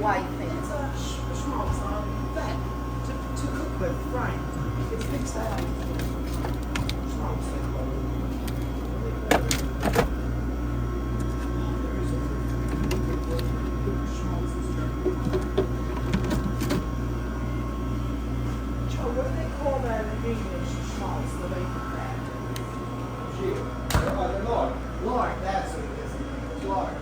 white thing? It's a schmaltz fat to cook with, fried. It's mixed out. Schmaltz. Joe, what do they call that in English? Schmaltz, the bacon fat. Lard, that's what it is. Lard.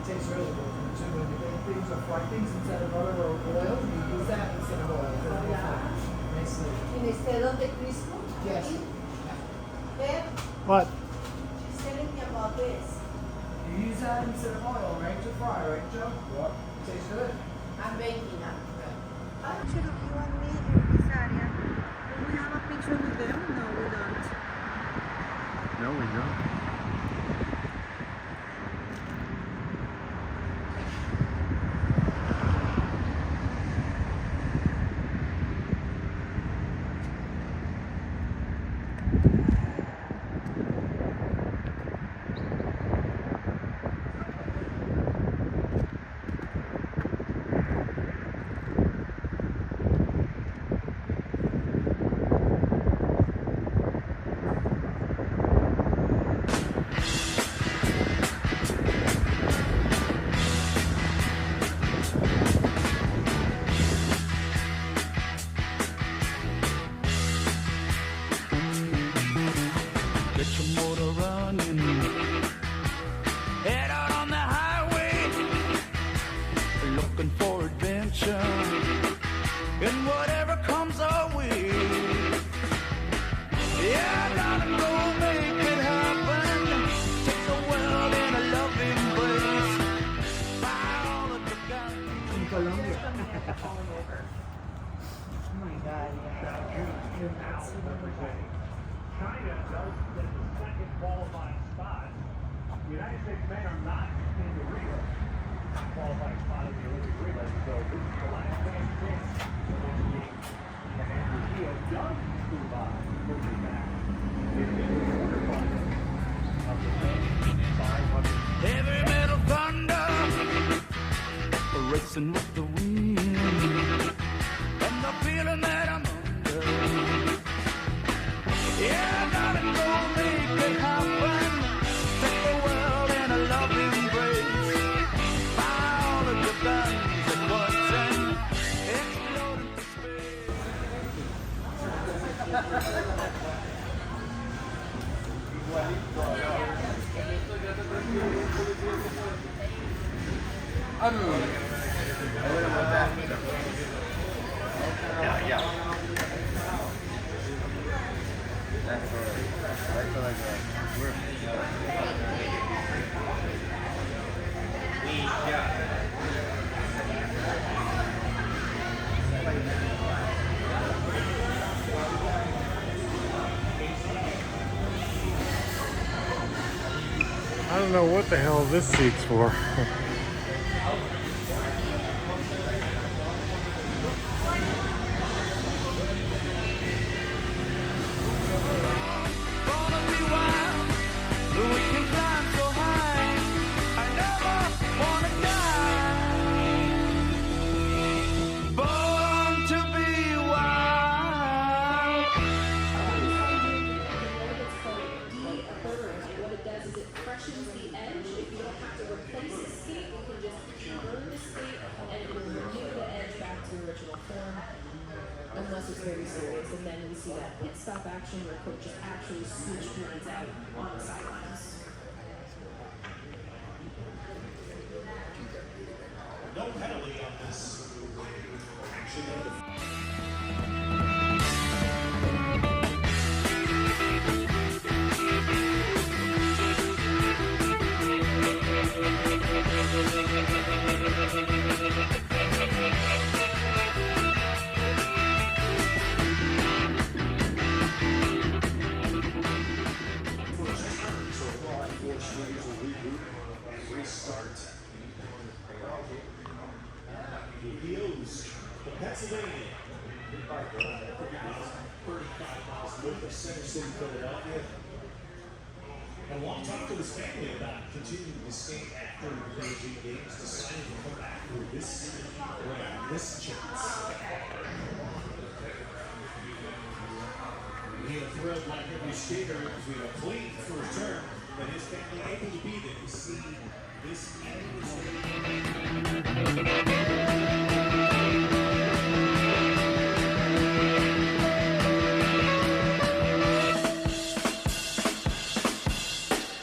Tastes really good. Too when you make things or fry things instead of butter or oil, you use that instead of oil. Nice. Instead of the crisco? Yes. There, What? she's telling me about this. You use that instead of oil, right? To fry, right, Joe? Yep. Tastes good. I'm baking now. Picture of you and me in this area. Do we have a picture with them? No, we don't. No, we don't. Get your motor running. Head out on the highway, looking for adventure. And whatever comes our way, yeah, gotta go make it happen. Take the world in a loving embrace. Buy all of the guns. In Colombia. Oh my God, yeah. China does get the second qualifying spot. The United States men are not in the relay. Qualifying spot in the Olympic relay. So this is the last chance for this game. And Andrew Keogh does move on, moving back into the quarterfinals of the 500. Heavy metal thunder, racing with the wind, and the feeling that I'm under. Yeah, I gotta go make it happen. Take the world in a loving embrace. Buy all of the guns at once and explode into space. I don't know what the hell this seat's for. Gonna be wild, we can climb so high. I never wanna die. Born to be wild. What it does is it freshens the edge. If you don't have to replace the skate, you can just burn the skate and it will renew the edge back to the original form. Unless it's very serious, and then we see that pit stop action where coaches actually switch blades out on the sidelines. No penalty on this action. Pennsylvania. 35 miles north of Center City, Philadelphia. And Wong talked to his family about continuing to skate after the Beijing Games, decided to come back for this round, this chance. He'll thrilled like every skater to a clean first turn, but his family able to be there to see this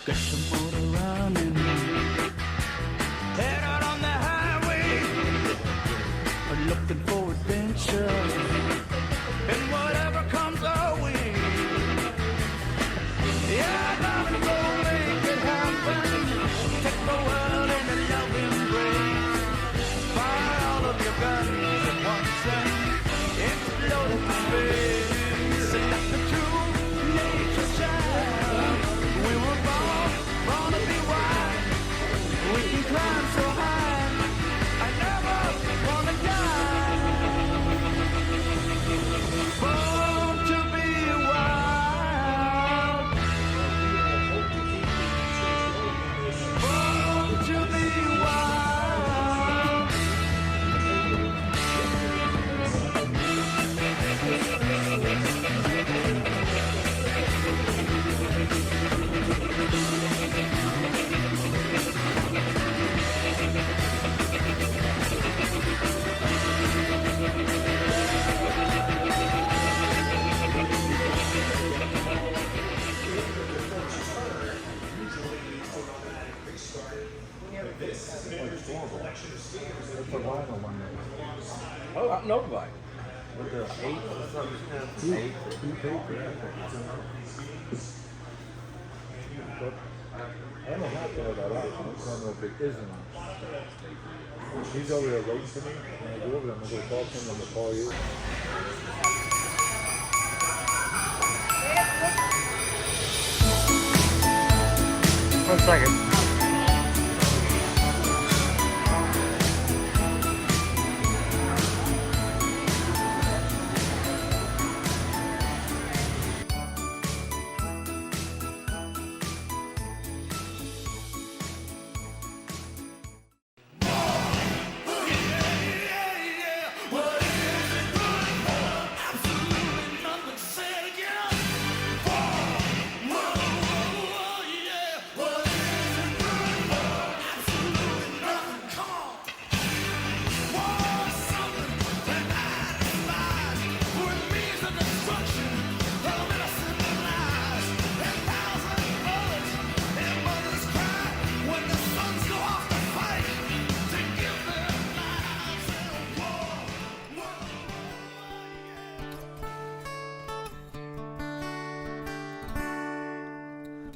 Got the motor running, head out on the highway, looking for adventure, and whatever comes our way. Yeah, I'm gonna make it happen. Take the world in a loving embrace. Fire all of your guns at once and explode into space. And that's the true nature child. We were born to be wild. We can climb so high. I never wanna die. Born to be wild. Born to be wild. Oh, Novavite. With the 8, I don't have to know that out. I don't know if it isn't. He's over there waiting for me. When I go over there, I'm going to go talk to him. I'm going to call you. One second.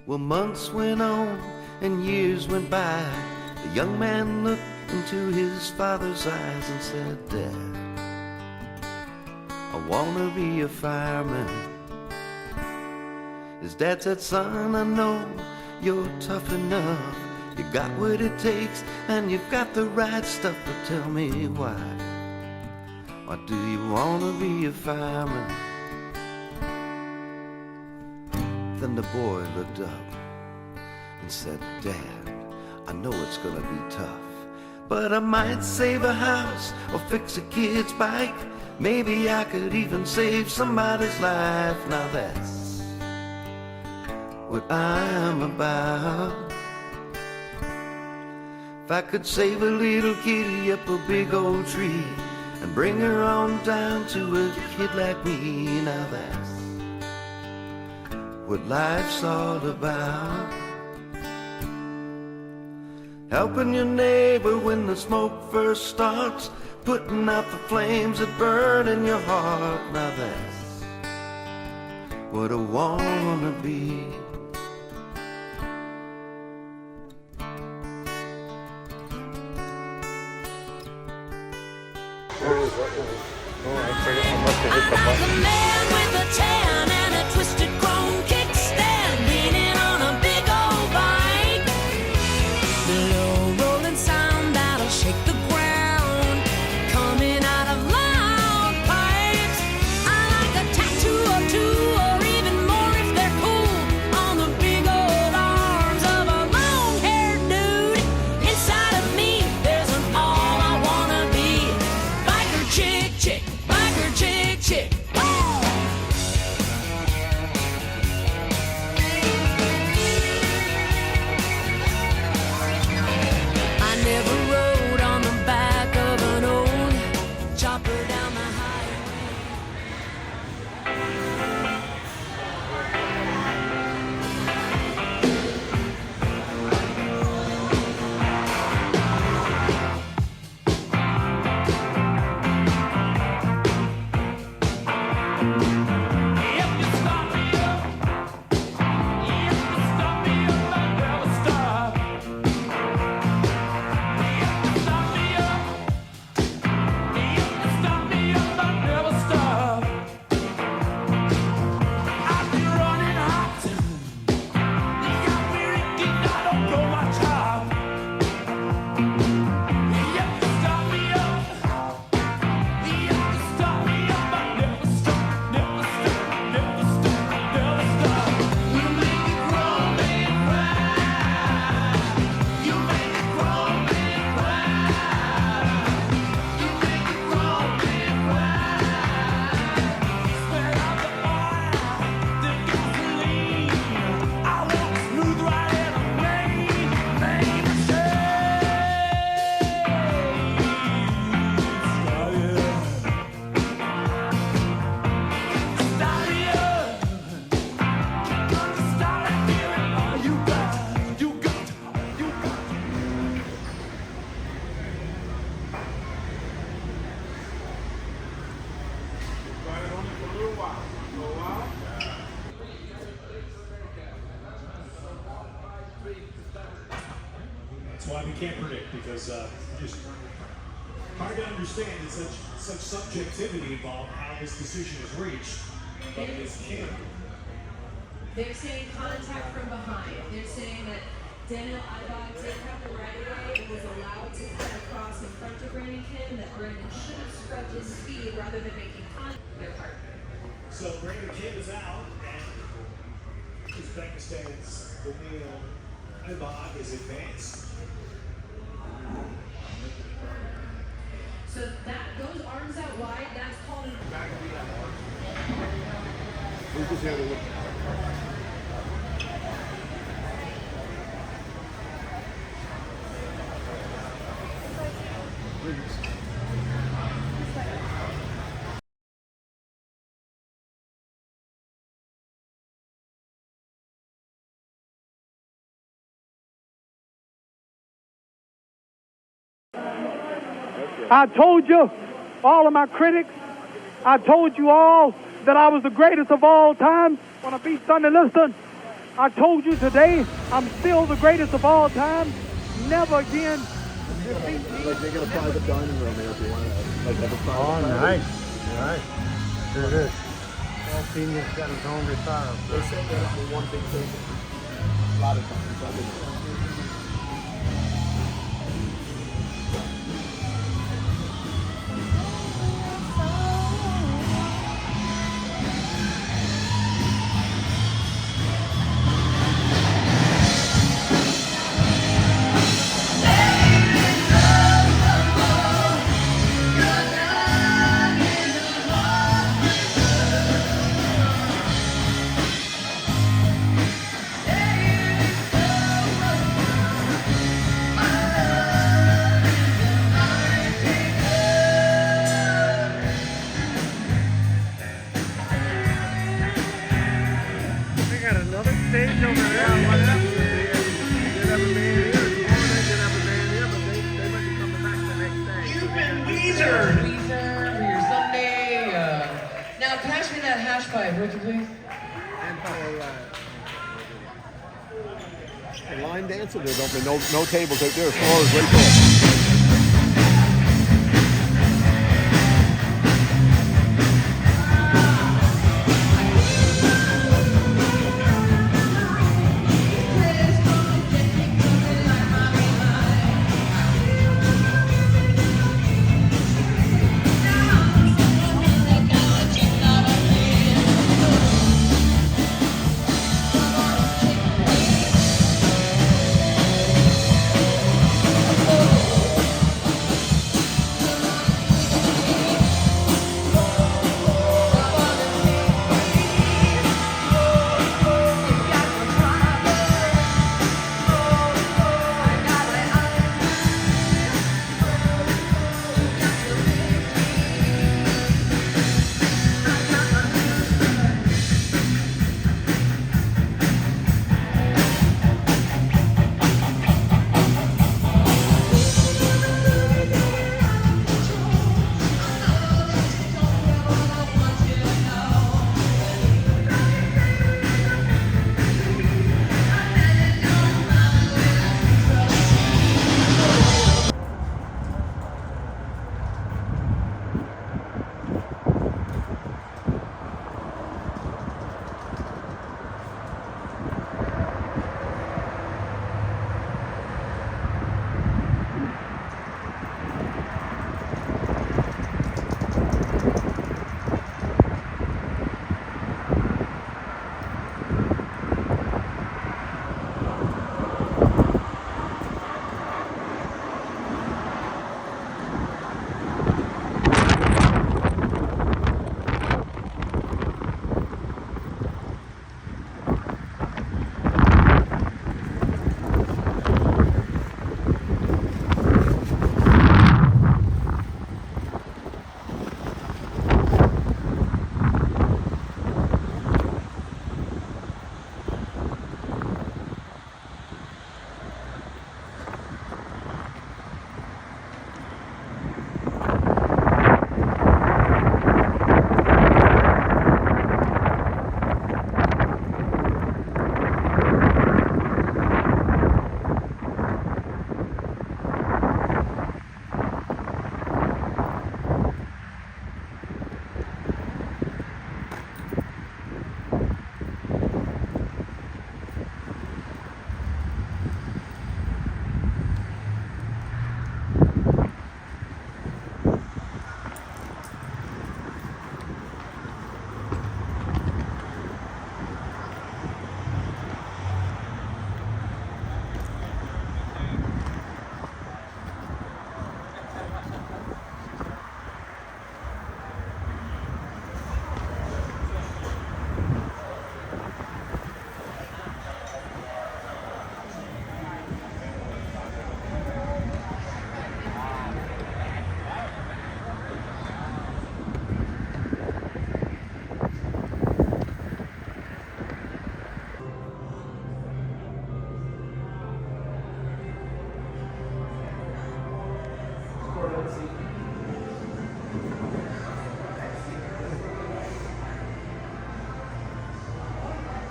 Well, months went on and years went by. The young man looked into his father's eyes and said, Dad, I wanna be a fireman. His dad said, son, I know you're tough enough. You got what it takes and you've got the right stuff, but tell me why. Why do you wanna be a fireman? Then the boy looked up and said, Dad, I know it's gonna be tough, but I might save a house or fix a kid's bike. Maybe I could even save somebody's life. Now that's what I'm about. If I could save a little kitty up a big old tree and bring her on down to a kid like me, now that's what life's all about. Helping your neighbor when the smoke first starts, putting out the flames that burn in your heart. Now that's what I wanna be. Oh, I forgot. I must have hit the button. The man with a tan and a twisted chrome kickstand, leaning on a big old bike. The low rolling sound that'll shake the ground, coming out of loud pipes. I like a tattoo or two, or even more if they're cool, on the big old arm. because just hard to understand. It's such subjectivity involved how this decision is reached. But it's Kim. They're saying contact from behind. They're saying that Daniel Ibach did have the right of way and was allowed to get across in front of Brandon Kim, and that Brandon should have scrubbed his speed rather than making contact with their partner. So Brandon Kim is out, and Uzbekistan's Daniel Ibach is advanced. So that those arms out wide, that's called I told you, all of my critics, I told you all that I was the greatest of all time when I beat Sonny Liston. I told you today I'm still the greatest of all time. Never again defeat me. Like they got a private dining room here if you want to. Like have a private. Oh, dining nice. Nice. Sure it is. All seniors got his own retirement. They set that up with one big table. A lot of times. I've been there. Line dancing, there don't be no tables out there. Floor is right there.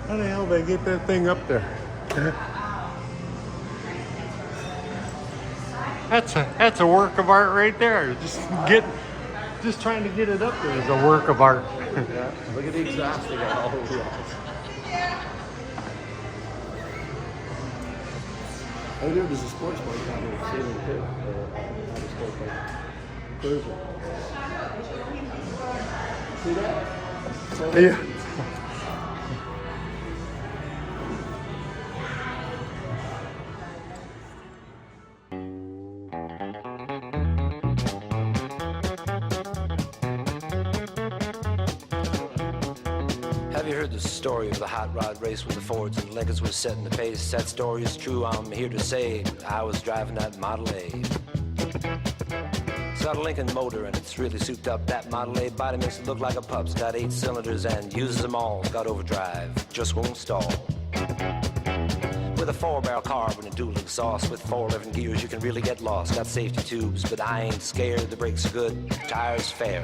How the hell they get that thing up there? That's a work of art right there. Just trying to get it up there is a work of art. Yeah, look at the exhaust they got all over the walls. Oh, dude, there's a sports bike down there, sailing too. Not a sports bike. Cruiser. See that? So Yeah. Have you heard the story of the hot rod race where the Fords and Lincolns was setting the pace? That story is true, I'm here to say I was driving that Model A. It's got a Lincoln motor and it's really souped up. That Model A body makes it look like a pup's got 8 cylinders and uses them all. It's got overdrive, just won't stall. With a 4-barrel carb and a dual exhaust with 4 11 gears, you can really get lost. Got safety tubes, but I ain't scared. The brakes are good, tires fair.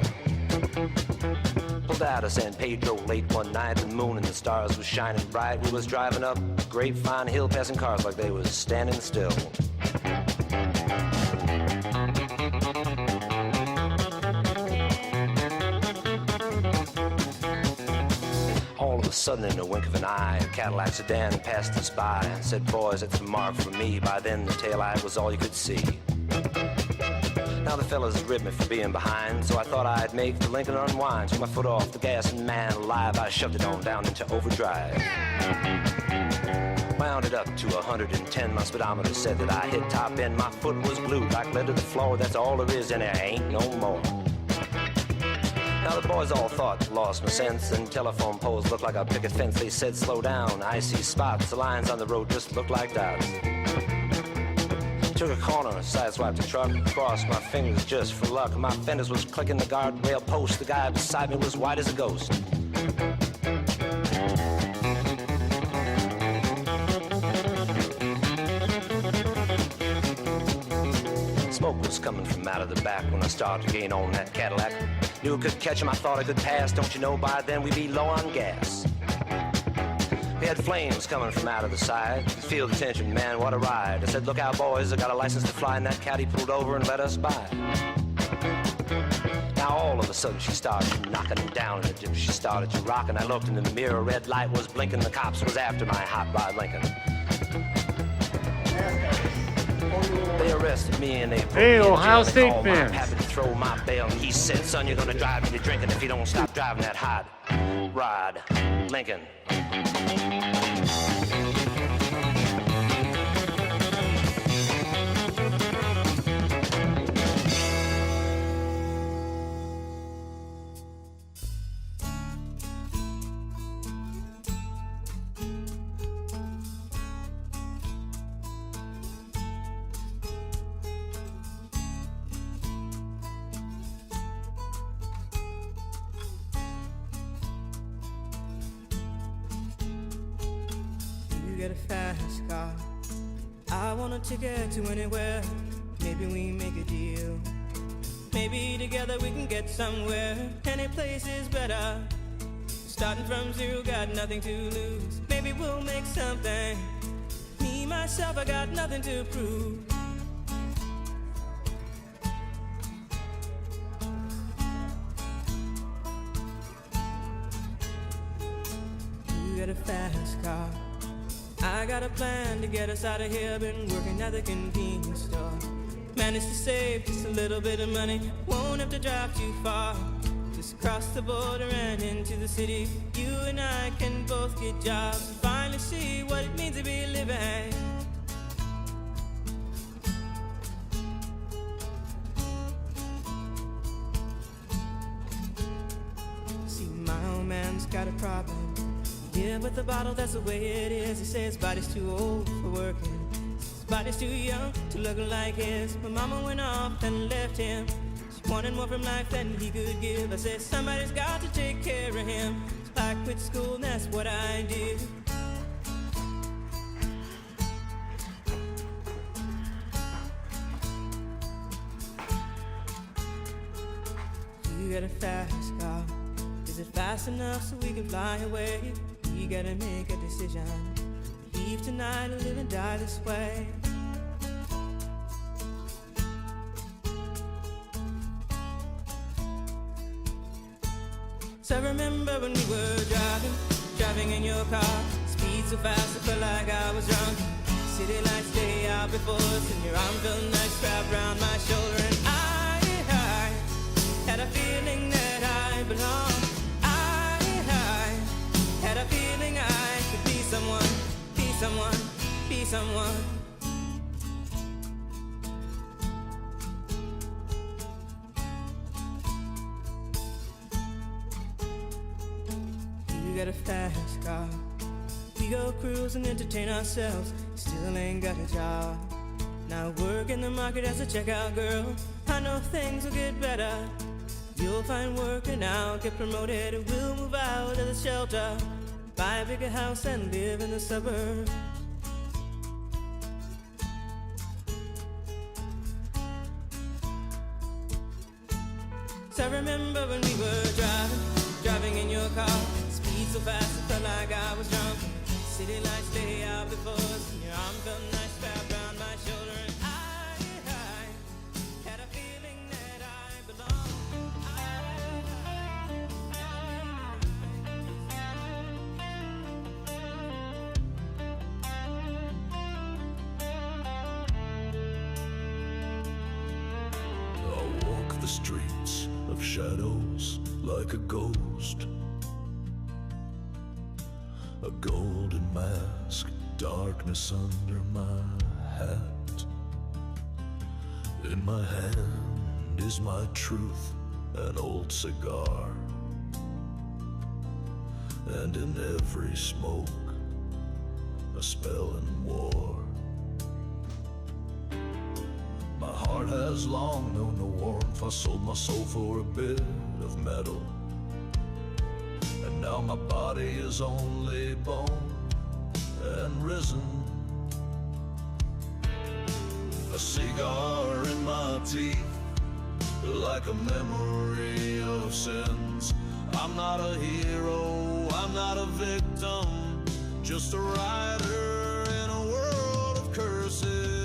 Pulled out of San Pedro late one night. The moon and the stars was shining bright. We was driving up Grapevine Hill, passing cars like they was standing still. All of a sudden, in a wink of an eye, a Cadillac sedan passed us by and said, "Boys, it's a mark for me." By then, the taillight was all you could see. Now the fellas ribbed me for being behind, so I thought I'd make the Lincoln unwind. Took my foot off the gas and man alive, I shoved it on down into overdrive. Wound it up to 110, my speedometer said that I hit top end. My foot was glued like lead to the floor, that's all there is and there ain't no more. Now the boys all thought lost my sense, and telephone poles looked like a picket fence. They said slow down, I see spots, the lines on the road just looked like dots. Took a corner, sideswiped the truck, crossed my fingers just for luck. My fenders was clicking the guardrail post. The guy beside me was white as a ghost. Smoke was coming from out of the back when I started to gain on that Cadillac. Knew I could catch him, I thought I could pass. Don't you know by then we'd be low on gas. We had flames coming from out of the side. Feel the tension, man, what a ride. I said, "Look out, boys, I got a license to fly," and that caddy pulled over and let us by. Now all of a sudden she started knocking down in the dip. She started to rock, and I looked in the mirror. Red light was blinking. The cops was after my hot rod Lincoln. They arrested me and they put Hey, me in Ohio jail. They State called my fans. pappy to throw my bail. He said, "Son, you're gonna drive me to drinking if you don't stop driving that hot rod Lincoln." You get a fast car, I want a ticket to anywhere. Maybe we make a deal. Maybe together we can get somewhere. Any place is better. Starting from zero, got nothing to lose. Maybe we'll make something. Me, myself, I got nothing to prove. You get a fast car, I got a plan to get us out of here. Been working at the convenience store. Managed to save just a little bit of money. Won't have to drive too far. Just cross the border and into the city. You and I can both get jobs and finally see what it means to be living. See, my old man's got a problem. Yeah, with the bottle, that's the way it is. He says his body's too old for working. His body's too young to look like his. My mama went off and left him. She wanted more from life than he could give. I said, somebody's got to take care of him. So I quit school and that's what I did. You got a fast car. Is it fast enough so we can fly away? we gotta make a decision. Leave tonight or live and die this way. So I remember when we were driving in your car. Speed so fast I felt like I was drunk. City lights lay out before us, and your arm felt nice wrapped around my shoulder. And I had a feeling that I belonged. I had a feeling I could be someone, be someone, be someone. You got a fast car. We go cruise and entertain ourselves. Still ain't got a job. Now work in the market as a checkout girl. I know things will get better. You'll find work and I'll get promoted. And we'll move out of the shelter, buy a bigger house and live in the suburbs. So I remember when we were driving in your car. Speed so fast I felt like I was drunk. City lights lay out before us, and your arm felt nice wrapped around my shoulder. And I had a feeling that I belonged. I walk the streets of shadows like a ghost. A golden mask, darkness under my hat. In my hand is my truth, an old cigar. And in every smoke, a spell and war. My heart has long known the warmth. I sold my soul for a bit of metal. And now my body is only bone and risen. A cigar in my teeth, like a memory of sins. I'm not a hero, I'm not a victim, just a writer in a world of curses.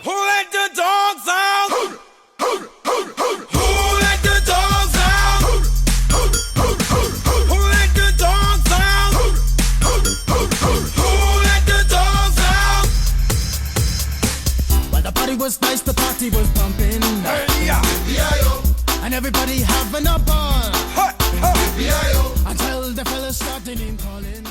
Who let the dogs out? Who let the dogs out? Who let the dogs out? Who let the dogs out? While the party was nice, the party was pumping. And everybody having a ball. Until the fellas started name calling.